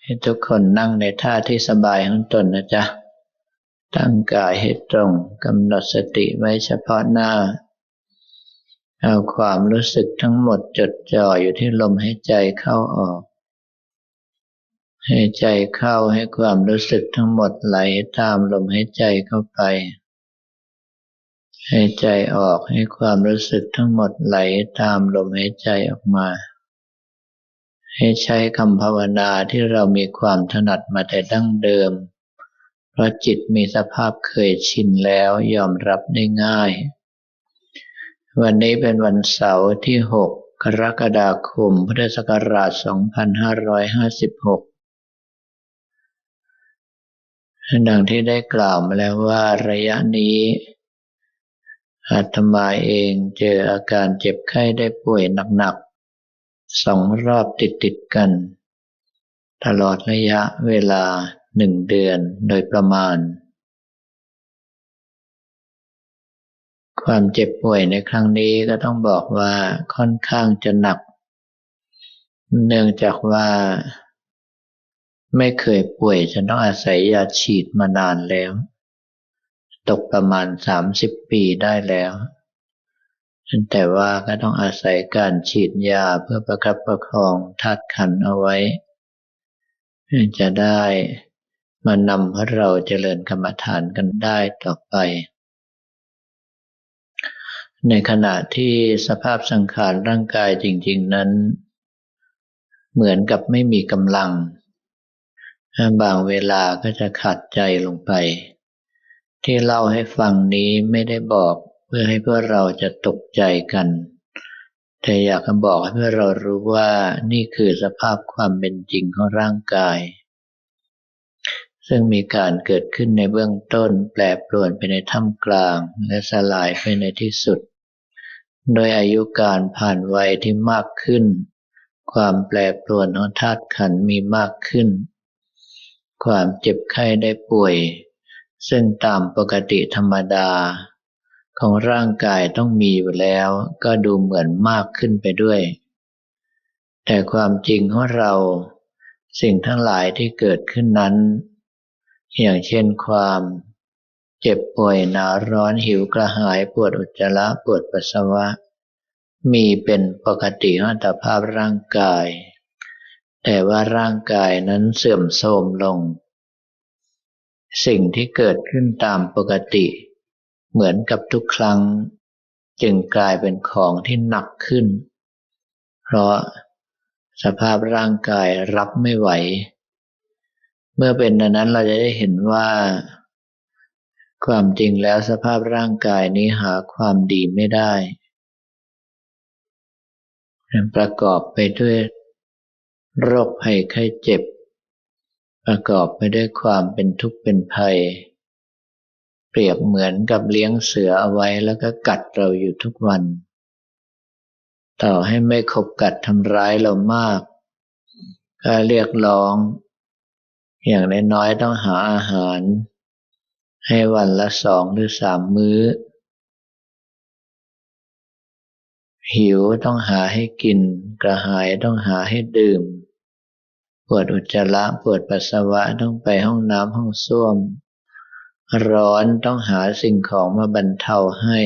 ให้ทุกคนนั่งในท่าที่สบายของตนนะจ๊ะตั้งกายให้ตรงกำหนดสติไว้เฉพาะหน้าเอาความรู้สึกทั้งหมดจดจ่ออยู่ที่ลมหายใจเข้าออกให้ใจเข้าให้ความรู้สึกทั้งหมดไหลตามลมหายใจเข้าไปให้ใจออกให้ความรู้สึกทั้งหมดไหลตามลมหายใจออกมาให้ใช้คำภาวนาที่เรามีความถนัดมาแต่ดั้งเดิมเพราะจิตมีสภาพเคยชินแล้วยอมรับได้ง่ายวันนี้เป็นวันเสาร์ที่6 กรกฎาคมพุทธศักราช 2556ดังที่ได้กล่าวมาแล้วว่าระยะนี้อาตมาเองเจออาการเจ็บไข้ได้ป่วยหนักๆ2 รอบติดกันตลอดระยะเวลา1 เดือนโดยประมาณความเจ็บป่วยในครั้งนี้ก็ต้องบอกว่าค่อนข้างจะหนักเนื่องจากว่าไม่เคยป่วยจนต้องอาศัยยาฉีดมานานแล้วตกประมาณ30 ปีได้แล้วแต่ว่าก็ต้องอาศัยการฉีดยาเพื่อประคับประคองธาตุขันธ์เอาไว้จะได้มานำให้เราเจริญกรรมฐานกันได้ต่อไปในขณะที่สภาพสังขารร่างกายจริงๆนั้นเหมือนกับไม่มีกำลังบางเวลาก็จะขาดใจลงไปที่เล่าให้ฟังนี้ไม่ได้บอกเพื่อให้พวกเราจะตกใจกันแต่อยากจะบอกให้พวกเรารู้ว่านี่คือสภาพความเป็นจริงของร่างกายซึ่งมีการเกิดขึ้นในเบื้องต้นแปรปรวนไปในท่ามกลางและสลายไปในที่สุดโดยอายุการผ่านวัยที่มากขึ้นความแปรปรวนของธาตุขันธ์มีมากขึ้นความเจ็บไข้ได้ป่วยซึ่งตามปกติธรรมดาของร่างกายต้องมีอยู่แล้วก็ดูเหมือนมากขึ้นไปด้วยแต่ความจริงของเราสิ่งทั้งหลายที่เกิดขึ้นนั้นอย่างเช่นความเจ็บป่วยหนาวร้อนหิวกระหายปวดอุจจาระปวดปัสสาวะมีเป็นปกติของอัตภาพร่างกายแต่ว่าร่างกายนั้นเสื่อมโทรมลงสิ่งที่เกิดขึ้นตามปกติเหมือนกับทุกครั้งจึงกลายเป็นของที่หนักขึ้นเพราะสภาพร่างกายรับไม่ไหวเมื่อเป็นดังนั้นเราจะได้เห็นว่าความจริงแล้วสภาพร่างกายนี้หาความดีไม่ได้ประกอบไปด้วยโรคภัยไข้เจ็บประกอบไปด้วยความเป็นทุกข์เป็นภัยเปรียบเหมือนกับเลี้ยงเสือเอาไว้แล้วก็กัดเราอยู่ทุกวันต่อให้ไม่ขบกัดทำร้ายเรามากก็เรียกร้องอย่างน้อยๆต้องหาอาหารให้วันละ2 หรือ 3 มื้อหิวต้องหาให้กินกระหายต้องหาให้ดื่มปวดอุจจาระปวดปัสสาวะต้องไปห้องน้ำห้องส้วมร้อนต้องหาสิ่งของมาบรรเทาให้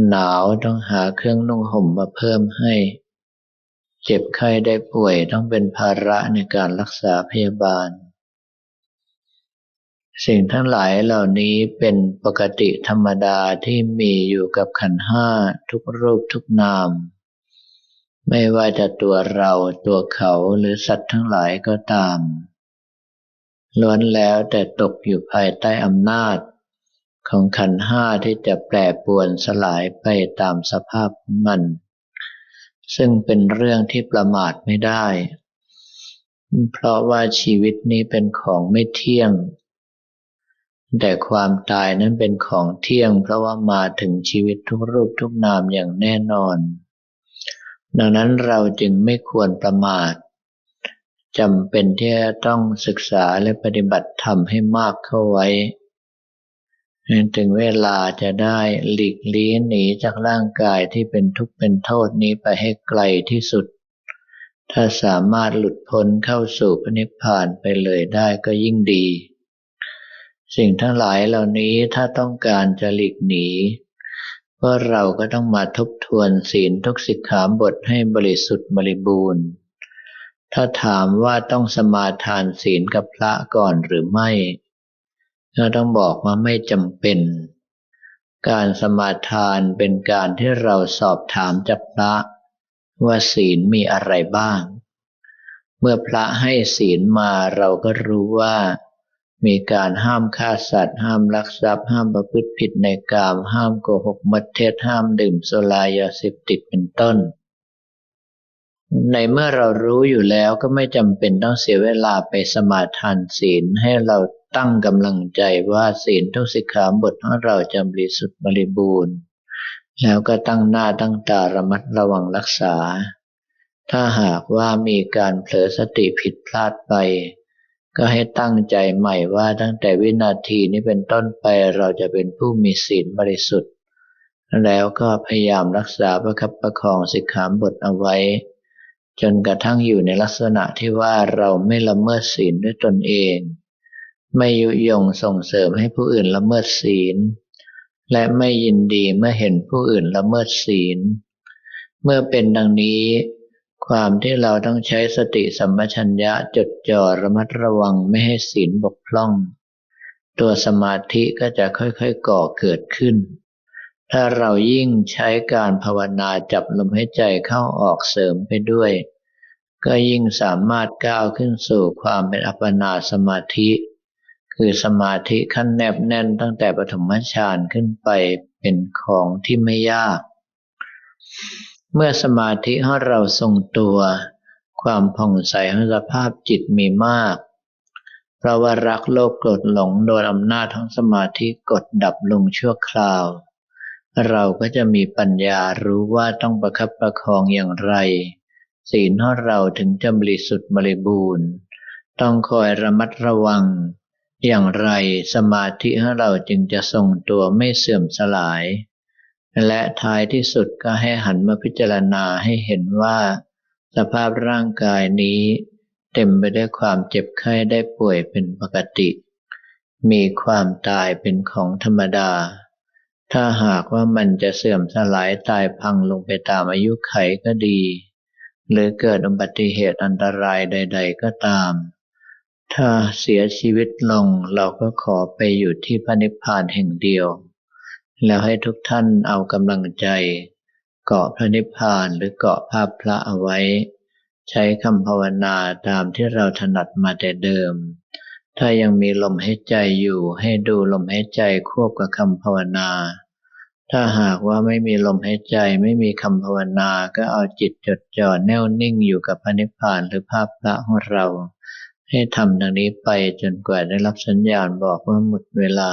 หนาวต้องหาเครื่องนุ่งห่มมาเพิ่มให้เจ็บไข้ได้ป่วยต้องเป็นภาระในการรักษาพยาบาลสิ่งทั้งหลายเหล่านี้เป็นปกติธรรมดาที่มีอยู่กับขันธ์5ทุกรูปทุกนามไม่ว่าจะตัวเราตัวเขาหรือสัตว์ทั้งหลายก็ตามล้วนแล้วแต่ตกอยู่ภายใต้อำนาจของขันธ์5ที่จะแปรปรวนสลายไปตามสภาพของมันซึ่งเป็นเรื่องที่ประมาทไม่ได้เพราะว่าชีวิตนี้เป็นของไม่เที่ยงแต่ความตายนั้นเป็นของเที่ยงเพราะว่ามาถึงชีวิตทุกรูปทุกนามอย่างแน่นอนดังนั้นเราจึงไม่ควรประมาทจำเป็นที่จะต้องศึกษาและปฏิบัติธรรมให้มากเข้าไว้ถึงเวลาจะได้หลีกลี่หนีจากร่างกายที่เป็นทุกข์เป็นโทษนี้ไปให้ไกลที่สุด ถ้าสามารถหลุดพ้นเข้าสู่พระนิพพานไปเลยได้ก็ยิ่งดีสิ่งทั้งหลายเหล่านี้ถ้าต้องการจะหลีกหนีพวกเราก็ต้องมาทบทวนศีลทุกสิกขาบทให้บริสุทธิ์บริบูรณ์ถ้าถามว่าต้องสมาทานศีลกับพระก่อนหรือไม่ก็ต้องบอกว่าไม่จำเป็นการสมาทานเป็นการที่เราสอบถามจากพระว่าศีลมีอะไรบ้างเมื่อพระให้ศีลมาเราก็รู้ว่ามีการห้ามฆ่าสัตว์ห้ามลักทรัพย์ห้ามประพฤติผิดในกามห้ามโกหกมดเท็จห้ามดื่มสุรายาเสพติดเป็นต้นในเมื่อเรารู้อยู่แล้วก็ไม่จำเป็นต้องเสียเวลาไปสมาทานศีลให้เราตั้งกำลังใจว่าศีลทุกสิกขาบทของเราจะบริสุทธิ์บริบูรณ์แล้วก็ตั้งหน้าตั้งตาระมัดระวังรักษาถ้าหากว่ามีการเผลอสติผิดพลาดไปก็ให้ตั้งใจใหม่ว่าตั้งแต่วินาทีนี้เป็นต้นไปเราจะเป็นผู้มีศีลบริสุทธิ์แล้วก็พยายามรักษาประคับประคองสิกขาบทเอาไว้จนกระทั่งอยู่ในลักษณะที่ว่าเราไม่ละเมิดศีลด้วยตนเองไม่ยุยงส่งเสริมให้ผู้อื่นละเมิดศีลและไม่ยินดีเมื่อเห็นผู้อื่นละเมิดศีลเมื่อเป็นดังนี้ความที่เราต้องใช้สติสัมปชัญญะจดจ่อระมัดระวังไม่ให้ศีลบกพร่องตัวสมาธิก็จะค่อยๆก่อเกิดขึ้นถ้าเรายิ่งใช้การภาวนาจับลมหายใจเข้าออกเสริมไปด้วยก็ยิ่งสามารถก้าวขึ้นสู่ความเป็นอัปปนาสมาธิคือสมาธิขั้นแนบแน่นตั้งแต่ปฐมฌานขึ้นไปเป็นของที่ไม่ยากเมื่อสมาธิของเราทรงตัวความผ่องใสของสภาพจิตมีมากเพราะว่ารักโลภโกรธหลงโดนอำนาจของสมาธิกดดับลงชั่วคราวเราก็จะมีปัญญารู้ว่าต้องประคับประคองอย่างไรศีลของเราถึงจะบริสุทธิ์บริบูรณ์ต้องคอยระมัดระวังอย่างไรสมาธิของเราจึงจะทรงตัวไม่เสื่อมสลายและท้ายที่สุดก็ให้หันมาพิจารณาให้เห็นว่าสภาพร่างกายนี้เต็มไปด้วยความเจ็บไข้ได้ป่วยเป็นปกติมีความตายเป็นของธรรมดาถ้าหากว่ามันจะเสื่อมสลายตายพังลงไปตามอายุไขก็ดีหรือเกิดอุบัติเหตุอันตรายใดๆก็ตามถ้าเสียชีวิตลงเราก็ขอไปอยู่ที่พระนิพพานแห่งเดียวแล้วให้ทุกท่านเอากำลังใจเกาะพระนิพพานหรือเกาะภาพพระเอาไว้ใช้คำภาวนาตามที่เราถนัดมาแต่เดิมถ้ายังมีลมหายใจอยู่ให้ดูลมหายใจควบกับคำภาวนาถ้าหากว่าไม่มีลมหายใจไม่มีคำภาวนาก็เอาจิตจดจ่อแน่วนิ่งอยู่กับพระนิพพานหรือภาพพระของเราให้ทำดังนี้ไปจนกว่าได้รับสัญญาณบอกว่าหมดเวลา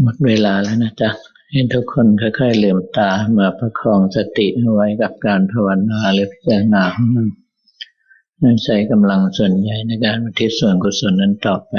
หมดเวลาแล้วนะจ๊ะให้ทุกคนค่อยๆลืมตามาประคองสติเอาไว้กับการภาวนาหรือพิจารณาของเราใช้กำลังส่วนใหญ่ในการอุทิศส่วนกุศลนั้นต่อไป